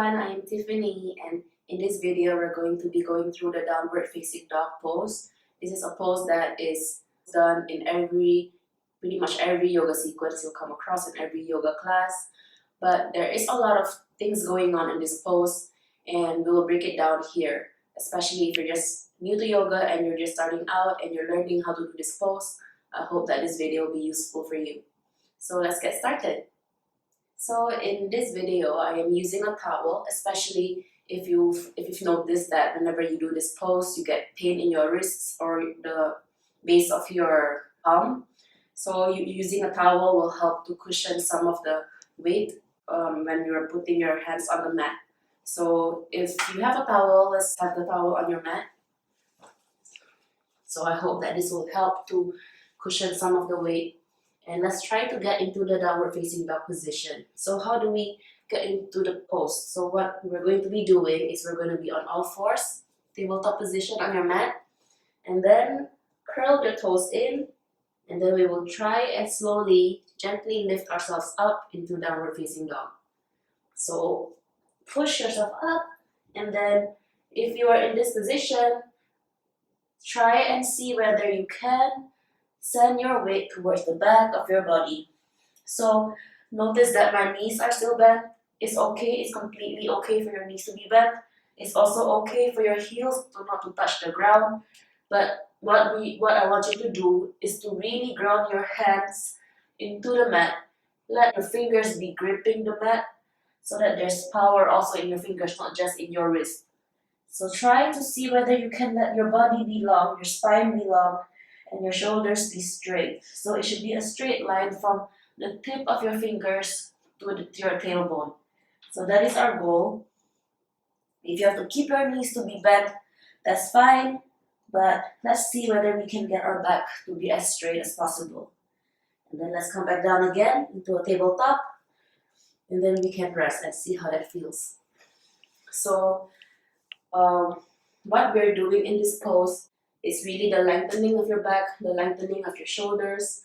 everyone, I am Tiffany, and in this video we're going to be going through the downward facing dog pose. This is a pose that is done in pretty much every yoga sequence you'll come across in every yoga class. But there is a lot of things going on in this pose, and we will break it down here, especially if you're just new to yoga and you're just starting out and you're learning how to do this pose. I hope that this video will be useful for you. So let's get started. So in this video, I am using a towel, especially if you've noticed that whenever you do this pose, you get pain in your wrists or the base of your palm. So using a towel will help to cushion some of the weight when you're putting your hands on the mat. So if you have a towel, let's have the towel on your mat. So I hope that this will help to cushion some of the weight. And let's try to get into the downward facing dog position. So how do we get into the pose? So what we're going to be doing is we're going to be on all fours, tabletop position on your mat, and then curl your toes in, and then we will try and slowly, gently lift ourselves up into downward facing dog. So push yourself up, and then if you are in this position, try and see whether you can send your weight towards the back of your body. So notice that my knees are still bent. It's okay, it's completely okay for your knees to be bent. It's also okay for your heels not to touch the ground. But what I want you to do is to really ground your hands into the mat. Let your fingers be gripping the mat so that there's power also in your fingers, not just in your wrist. So try to see whether you can let your body be long, your spine be long, and your shoulders be straight. So it should be a straight line from the tip of your fingers to your tailbone. So that is our goal. If you have to keep your knees to be bent, that's fine. But let's see whether we can get our back to be as straight as possible. And then let's come back down again into a tabletop. And then we can rest and see how that feels. So what we're doing in this pose is really the lengthening of your back, the lengthening of your shoulders.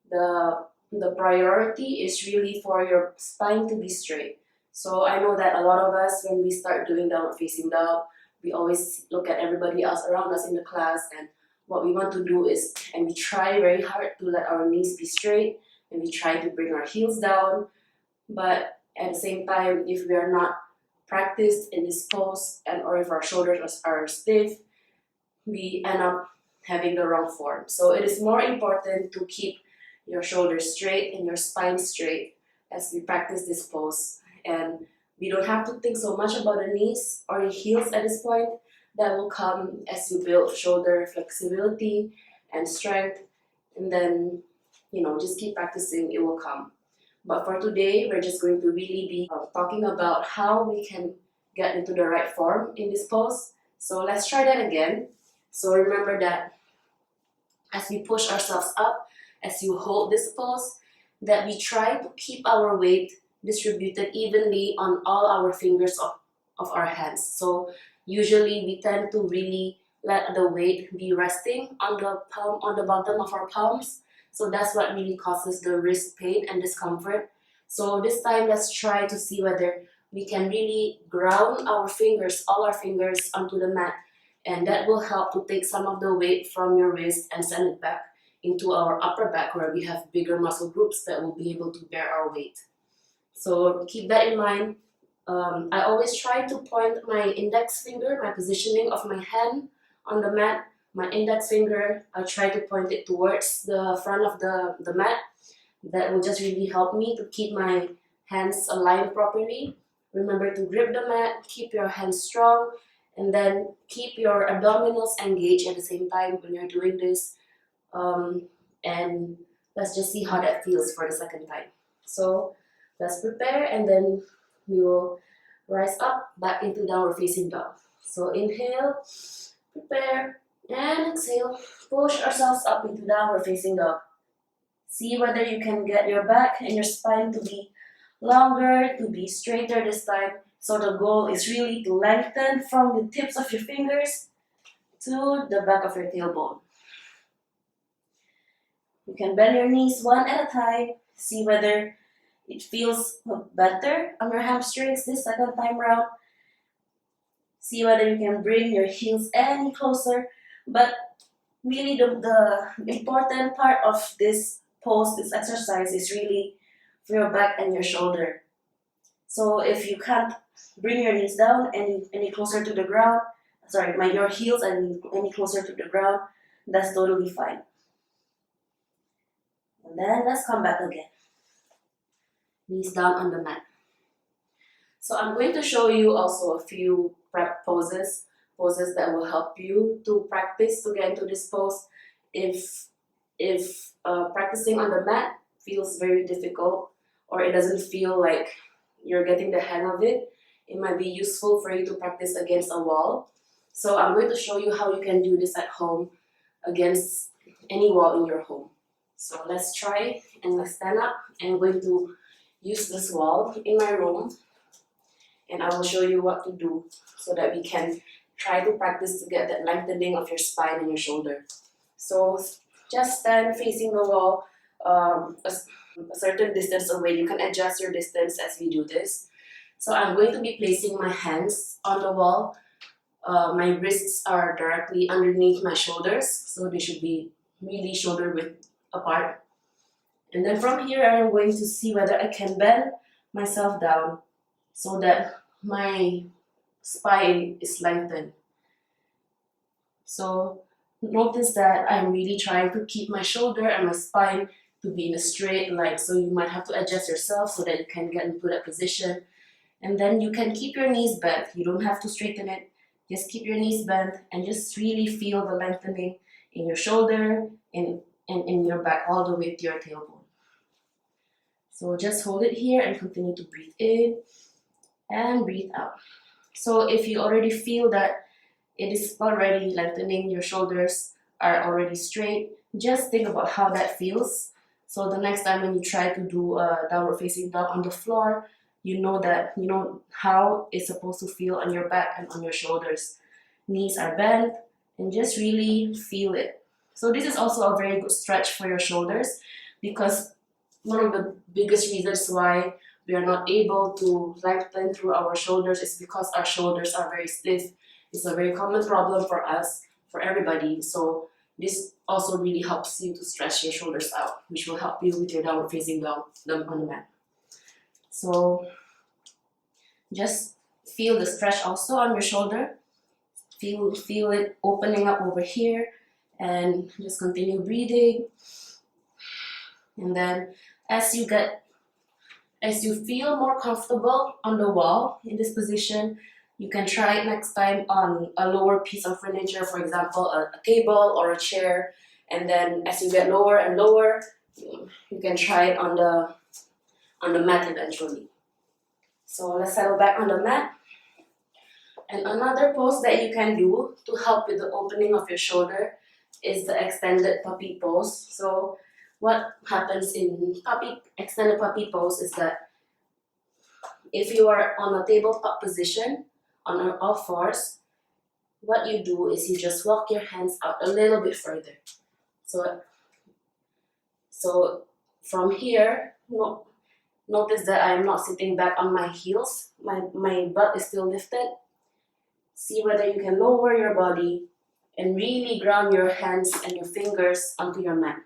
The priority is really for your spine to be straight. So I know that a lot of us, when we start doing downward facing dog, we always look at everybody else around us in the class, and what we want to do is, and we try very hard to let our knees be straight, and we try to bring our heels down, but at the same time, if we are not practiced in this pose, or if our shoulders are stiff, we end up having the wrong form. So it is more important to keep your shoulders straight and your spine straight as we practice this pose. And we don't have to think so much about the knees or the heels at this point. That will come as you build shoulder flexibility and strength, and then just keep practicing, it will come. But for today, we're just going to really be talking about how we can get into the right form in this pose. So let's try that again. So remember that as we push ourselves up, as you hold this pose, that we try to keep our weight distributed evenly on all our fingers of our hands. So usually we tend to really let the weight be resting on the bottom of our palms. So that's what really causes the wrist pain and discomfort. So this time, let's try to see whether we can really ground our fingers, all our fingers, onto the mat. And that will help to take some of the weight from your wrist and send it back into our upper back, where we have bigger muscle groups that will be able to bear our weight. So keep that in mind. I always try to point my index finger, my positioning of my hand on the mat. My index finger, I try to point it towards the front of the mat. That will just really help me to keep my hands aligned properly. Remember to grip the mat, keep your hands strong, and then keep your abdominals engaged at the same time when you're doing this. And let's just see how that feels for the second time. So let's prepare, and then we will rise up back into downward facing dog. So inhale, prepare, and exhale. Push ourselves up into downward facing dog. See whether you can get your back and your spine to be longer, to be straighter this time. So the goal is really to lengthen from the tips of your fingers to the back of your tailbone. You can bend your knees one at a time. See whether it feels better on your hamstrings this second time round. See whether you can bring your heels any closer. But really the important part of this pose, this exercise, is really for your back and your shoulder. So if you can't bring your knees down any closer to the ground, sorry, your heels any closer to the ground, that's totally fine. And then let's come back again. Knees down on the mat. So I'm going to show you also a few prep poses that will help you to practice to get into this pose. If practicing on the mat feels very difficult, or it doesn't feel like you're getting the hang of it, it might be useful for you to practice against a wall. So I'm going to show you how you can do this at home against any wall in your home. So let's try and let's stand up. I'm going to use this wall in my room, and I will show you what to do so that we can try to practice to get that lengthening of your spine and your shoulder. So just stand facing the wall a certain distance away. You can adjust your distance as we do this. So I'm going to be placing my hands on the wall. My wrists are directly underneath my shoulders, so they should be really shoulder width apart. And then from here, I'm going to see whether I can bend myself down so that my spine is lengthened. So notice that I'm really trying to keep my shoulder and my spine to be in a straight line. So you might have to adjust yourself so that you can get into that position. And then you can keep your knees bent. You don't have to straighten it. Just keep your knees bent and just really feel the lengthening in your shoulder and in your back all the way to your tailbone. So just hold it here and continue to breathe in and breathe out. So if you already feel that it is already lengthening, your shoulders are already straight, just think about how that feels. So the next time when you try to do a downward facing dog on the floor, you know how it's supposed to feel on your back and on your shoulders. Knees are bent, and just really feel it. So this is also a very good stretch for your shoulders, because one of the biggest reasons why we are not able to lengthen through our shoulders is because our shoulders are very stiff. It's a very common problem for us, for everybody. So this also really helps you to stretch your shoulders out, which will help you with your downward facing dog on the mat. So just feel the stretch also on your shoulder. Feel it opening up over here, and just continue breathing. And then as you feel more comfortable on the wall in this position, you can try it next time on a lower piece of furniture, for example, a table or a chair. And then as you get lower and lower, you can try it on the mat eventually. So let's settle back on the mat. And another pose that you can do to help with the opening of your shoulder is the extended puppy pose. So what happens in extended puppy pose is that if you are on a tabletop position on all fours, what you do is you just walk your hands out a little bit further. So from here, notice that I am not sitting back on my heels. My butt is still lifted. See whether you can lower your body and really ground your hands and your fingers onto your mat.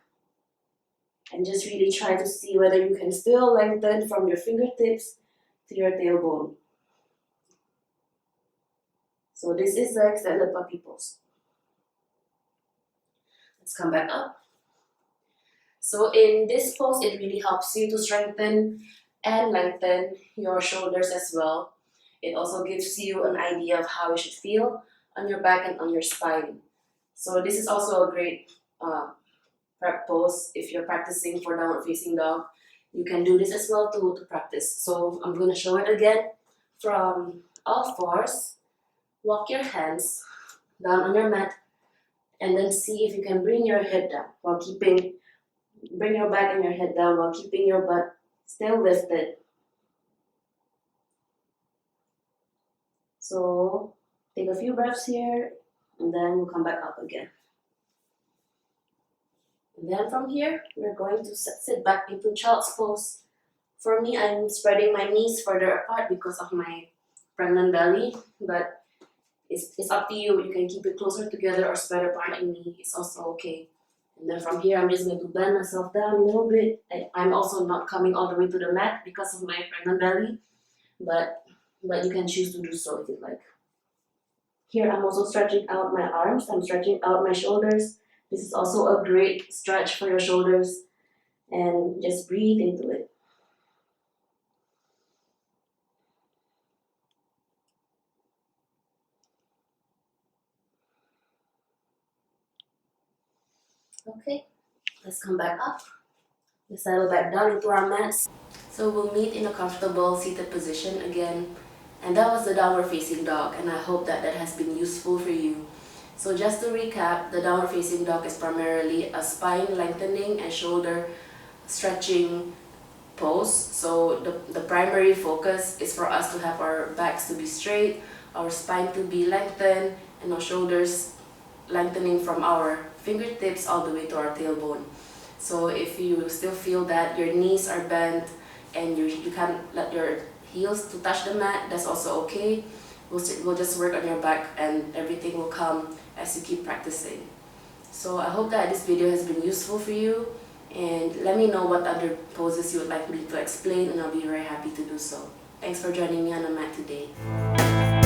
And just really try to see whether you can still lengthen from your fingertips to your tailbone. So this is the extended puppy pose. Let's come back up. So in this pose, it really helps you to strengthen and lengthen your shoulders as well. It also gives you an idea of how you should feel on your back and on your spine. So this is also a great prep pose if you're practicing for downward facing dog. You can do this as well to practice. So I'm going to show it again from all fours. Walk your hands down on your mat, and then see if you can bring your head down while bring your back and your head down while keeping your butt still lifted. So take a few breaths here, and then we'll come back up again. And then from here, we're going to sit back into child's pose For me, I'm spreading my knees further apart because of my pregnant belly, but it's up to you. You can keep it closer together or spread apart like me. It's also okay. And then from here, I'm just going to bend myself down a little bit. I'm also not coming all the way to the mat because of my pregnant belly, but you can choose to do so if you like. Here, I'm also stretching out my arms. I'm stretching out my shoulders. This is also a great stretch for your shoulders. And just breathe into it. Okay, let's come back up. Let's settle back down into our mats. So we'll meet in a comfortable seated position again. And that was the downward facing dog, and I hope that has been useful for you. So just to recap, the downward facing dog is primarily a spine lengthening and shoulder stretching pose. So the primary focus is for us to have our backs to be straight, our spine to be lengthened, and our shoulders lengthening from our fingertips all the way to our tailbone. So if you still feel that your knees are bent and you can't let your heels to touch the mat, that's also okay. We'll just work on your back and everything will come as you keep practicing. So I hope that this video has been useful for you, and let me know what other poses you would like me to explain, and I'll be very happy to do so. Thanks for joining me on the mat today.